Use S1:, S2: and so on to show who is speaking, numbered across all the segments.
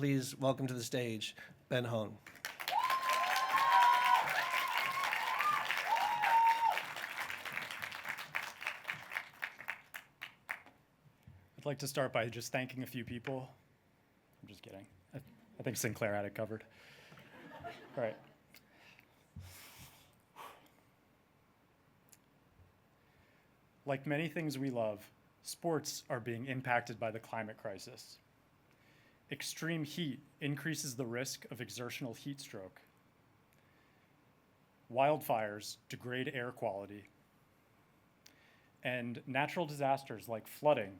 S1: please welcome to the stage Ben Hone.
S2: I'd like to start by just thanking a few people. I'm just kidding. I think Sinclair had it covered. All right. Like many things we love, sports are being impacted by the climate crisis. Extreme heat increases the risk of exertional heat stroke. Wildfires degrade air quality. And natural disasters like flooding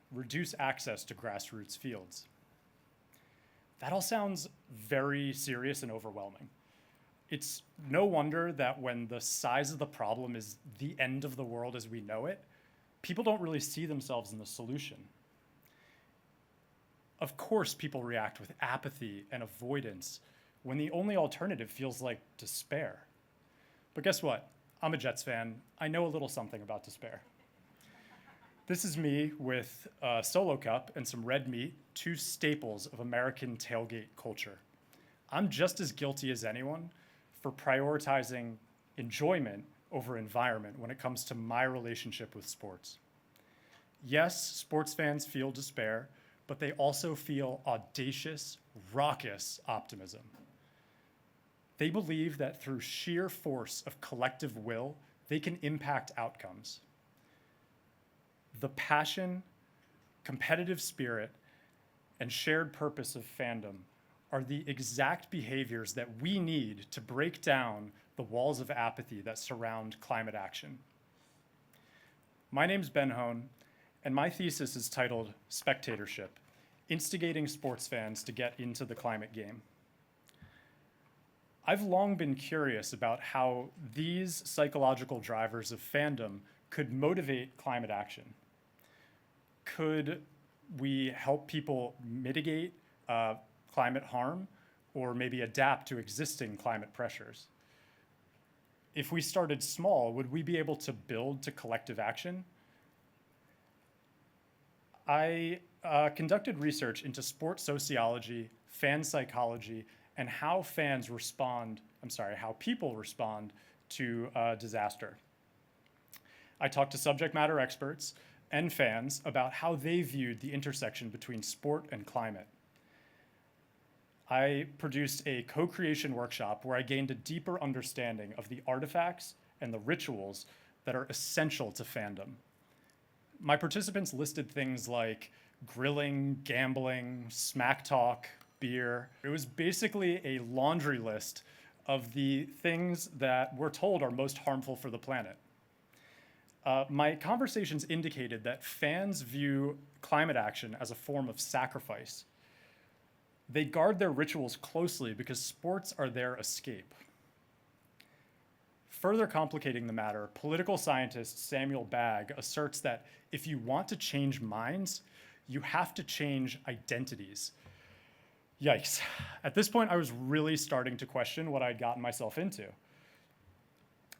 S2: reduce access to grassroots fields. That all sounds very serious and overwhelming. It's no wonder that when the size of the problem is the end of the world as we know it, people don't really see themselves in the solution. Of course, people react with apathy and avoidance when the only alternative feels like despair. But guess what? I'm a Jets fan. I know a little something about despair. This is me with a Solo Cup and some red meat, two staples of American tailgate culture. I'm just as guilty as anyone for prioritizing enjoyment over environment when it comes to my relationship with sports. Yes, sports fans feel despair, but they also feel audacious, raucous optimism. They believe that through sheer force of collective will, they can impact outcomes. The passion, competitive spirit, and shared purpose of fandom are the exact behaviors that we need to break down the walls of apathy that surround climate action. My name's Ben Hone, and my thesis is titled Spectatorship, Instigating Sports Fans to Get into the Climate Game. I've long been curious about how these psychological drivers of fandom could motivate climate action. Could we help people mitigate climate harm or maybe adapt to existing climate pressures? If we started small, would we be able to build to collective action? I conducted research into sports sociology, fan psychology, and how people respond to disaster. I talked to subject matter experts and fans about how they viewed the intersection between sport and climate. I produced a co-creation workshop where I gained a deeper understanding of the artifacts and the rituals that are essential to fandom. My participants listed things like grilling, gambling, smack talk, beer. It was basically a laundry list of the things that we're told are most harmful for the planet. My conversations indicated that fans view climate action as a form of sacrifice. They guard their rituals closely because sports are their escape. Further complicating the matter, political scientist Samuel Bagg asserts that if you want to change minds, you have to change identities. Yikes. At this point, I was really starting to question what I'd gotten myself into.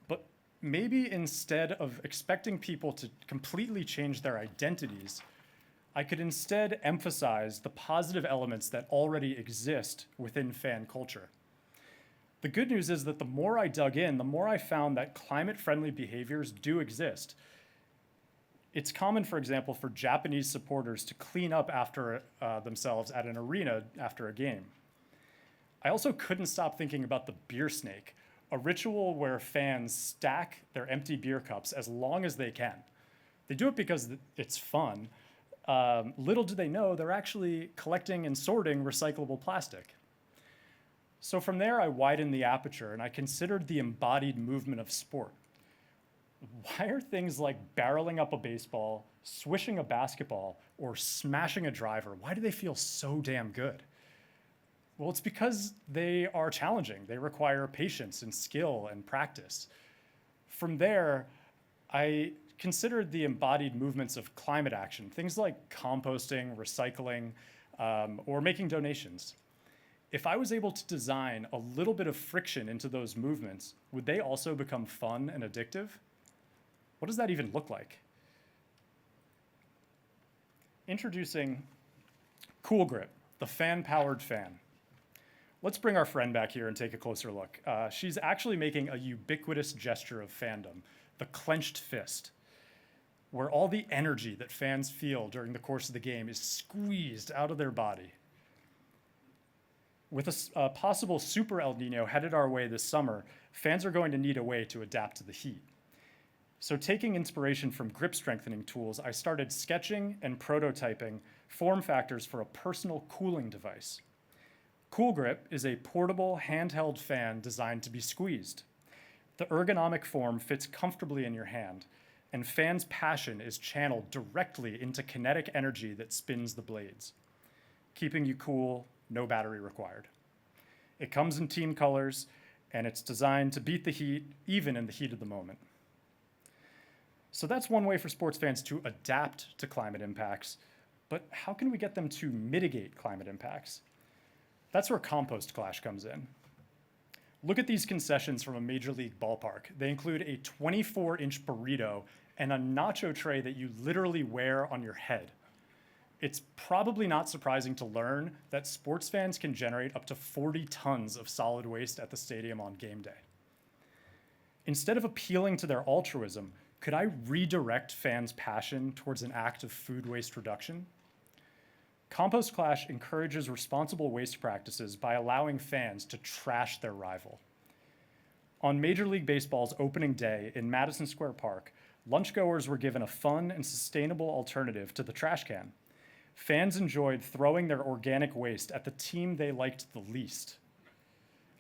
S2: But maybe instead of expecting people to completely change their identities, I could instead emphasize the positive elements that already exist within fan culture. The good news is that the more I dug in, the more I found that climate-friendly behaviors do exist. It's common, for example, for Japanese supporters to clean up after themselves at an arena after a game. I also couldn't stop thinking about the beer snake, a ritual where fans stack their empty beer cups as long as they can. They do it because it's fun. Little do they know, they're actually collecting and sorting recyclable plastic. So from there, I widened the aperture and I considered the embodied movement of sport. Why are things like barreling up a baseball, swishing a basketball, or smashing a driver, why do they feel so damn good? Well, it's because they are challenging. They require patience and skill and practice. From there, I considered the embodied movements of climate action, things like composting, recycling, or making donations. If I was able to design a little bit of friction into those movements, would they also become fun and addictive? What does that even look like? Introducing Cool Grip, the fan-powered fan. Let's bring our friend back here and take a closer look. She's actually making a ubiquitous gesture of fandom, the clenched fist, where all the energy that fans feel during the course of the game is squeezed out of their body. With a possible super El Nino headed our way this summer, fans are going to need a way to adapt to the heat. So taking inspiration from grip strengthening tools, I started sketching and prototyping form factors for a personal cooling device. Cool Grip is a portable handheld fan designed to be squeezed. The ergonomic form fits comfortably in your hand, and fans' passion is channeled directly into kinetic energy that spins the blades, keeping you cool, no battery required. It comes in team colors, and it's designed to beat the heat, even in the heat of the moment. So that's one way for sports fans to adapt to climate impacts, but how can we get them to mitigate climate impacts? That's where Compost Clash comes in. Look at these concessions from a major league ballpark. They include a 24-inch burrito and a nacho tray that you literally wear on your head. It's probably not surprising to learn that sports fans can generate up to 40 tons of solid waste at the stadium on game day. Instead of appealing to their altruism, could I redirect fans' passion towards an act of food waste reduction? Compost Clash encourages responsible waste practices by allowing fans to trash their rival. On Major League Baseball's opening day in Madison Square Park, lunchgoers were given a fun and sustainable alternative to the trash can. Fans enjoyed throwing their organic waste at the team they liked the least.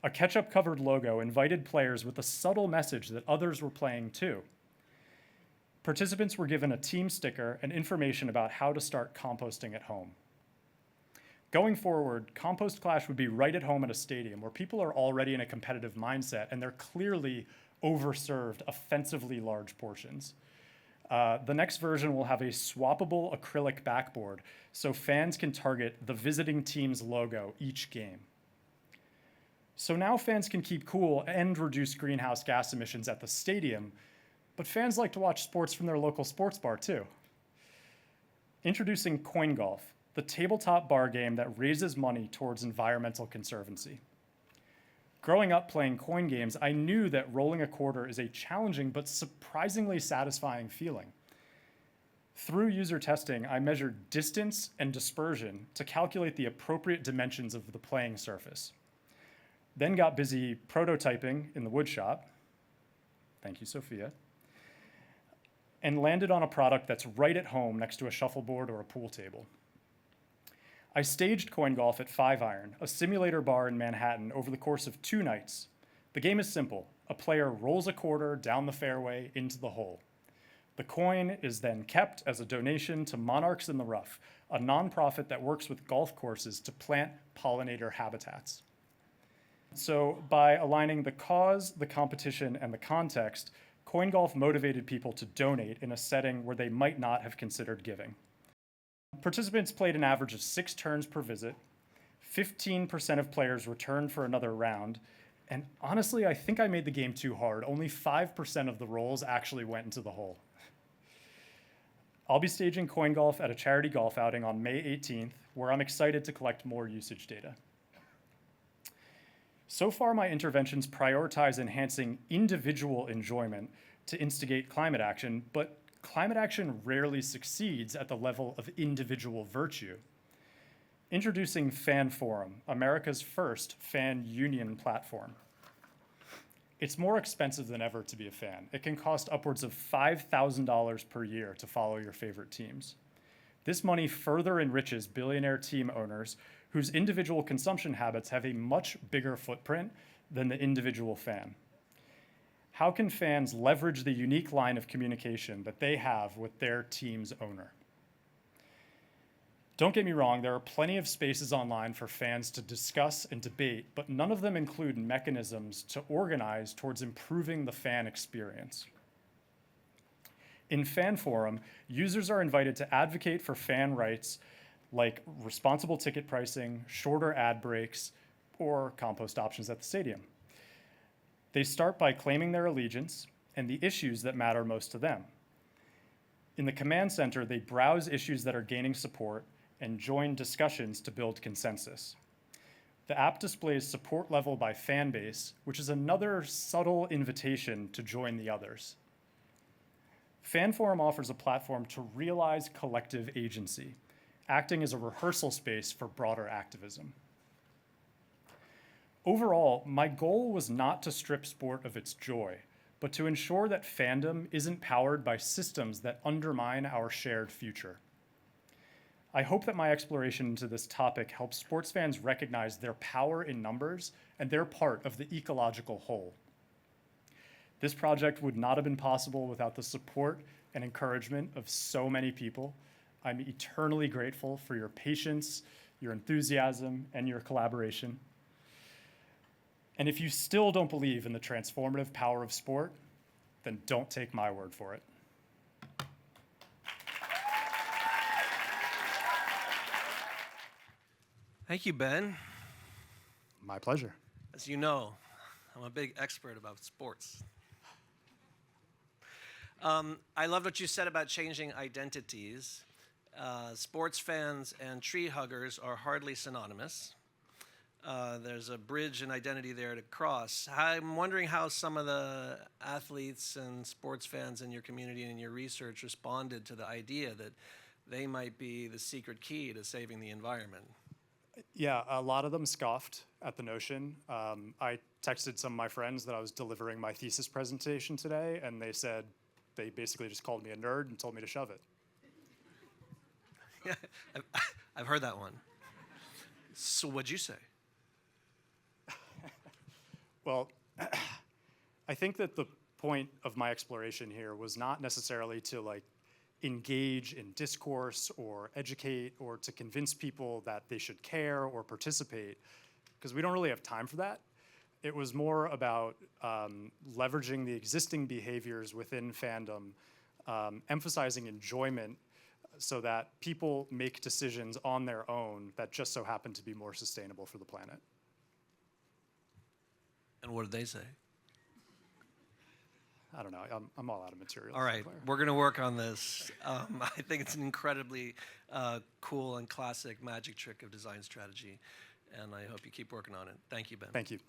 S2: A ketchup-covered logo invited players with a subtle message that others were playing too. Participants were given a team sticker and information about how to start composting at home. Going forward, Compost Clash would be right at home at a stadium where people are already in a competitive mindset and they're clearly overserved offensively large portions. The next version will have a swappable acrylic backboard so fans can target the visiting team's logo each game. So now fans can keep cool and reduce greenhouse gas emissions at the stadium, but fans like to watch sports from their local sports bar too. Introducing Coin Golf, the tabletop bar game that raises money towards environmental conservancy. Growing up playing coin games, I knew that rolling a quarter is a challenging but surprisingly satisfying feeling. Through user testing, I measured distance and dispersion to calculate the appropriate dimensions of the playing surface. Then got busy prototyping in the woodshop. Thank you, Sophia. And landed on a product that's right at home next to a shuffleboard or a pool table. I staged Coin Golf at 5 Iron, a simulator bar in Manhattan, over the course of 2 nights. The game is simple. A player rolls a quarter down the fairway into the hole. The coin is then kept as a donation to Monarchs in the Rough, a nonprofit that works with golf courses to plant pollinator habitats. So by aligning the cause, the competition, and the context, Coin Golf motivated people to donate in a setting where they might not have considered giving. Participants played an average of 6 turns per visit. 15% of players returned for another round. And honestly, I think I made the game too hard. Only 5% of the rolls actually went into the hole. I'll be staging Coin Golf at a charity golf outing on May 18th, where I'm excited to collect more usage data. So far, my interventions prioritize enhancing individual enjoyment to instigate climate action, but climate action rarely succeeds at the level of individual virtue. Introducing Fan Forum, America's first fan union platform. It's more expensive than ever to be a fan. It can cost upwards of $5,000 per year to follow your favorite teams. This money further enriches billionaire team owners whose individual consumption habits have a much bigger footprint than the individual fan. How can fans leverage the unique line of communication that they have with their team's owner? Don't get me wrong, there are plenty of spaces online for fans to discuss and debate, but none of them include mechanisms to organize towards improving the fan experience. In Fan Forum, users are invited to advocate for fan rights like responsible ticket pricing, shorter ad breaks, or compost options at the stadium. They start by claiming their allegiance and the issues that matter most to them. In the command center, they browse issues that are gaining support and join discussions to build consensus. The app displays support level by fan base, which is another subtle invitation to join the others. Fan Forum offers a platform to realize collective agency, acting as a rehearsal space for broader activism. Overall, my goal was not to strip sport of its joy, but to ensure that fandom isn't powered by systems that undermine our shared future. I hope that my exploration into this topic helps sports fans recognize their power in numbers and their part of the ecological whole. This project would not have been possible without the support and encouragement of so many people. I'm eternally grateful for your patience, your enthusiasm, and your collaboration. And if you still don't believe in the transformative power of sport, then don't take my word for it.
S1: Thank you, Ben.
S2: My pleasure.
S1: As you know, I'm a big expert about sports. I love what you said about changing identities. Sports fans and tree huggers are hardly synonymous. There's a bridge in identity there to cross. I'm wondering how some of the athletes and sports fans in your community and in your research responded to the idea that they might be the secret key to saving the environment.
S2: Yeah, a lot of them scoffed at the notion. I texted some of my friends that I was delivering my thesis presentation today, and they basically just called me a nerd and told me to shove it.
S1: Yeah, I've heard that one. So what'd you say?
S2: Well, I think that the point of my exploration here was not necessarily to engage in discourse or educate or to convince people that they should care or participate, because we don't really have time for that. It was more about leveraging the existing behaviors within fandom, emphasizing enjoyment so that people make decisions on their own that just so happen to be more sustainable for the planet.
S1: And what did they say?
S2: I don't know. I'm all out of material.
S1: All right, we're going to work on this. I think it's an incredibly cool and classic magic trick of design strategy, and I hope you keep working on it. Thank you, Ben.
S2: Thank you.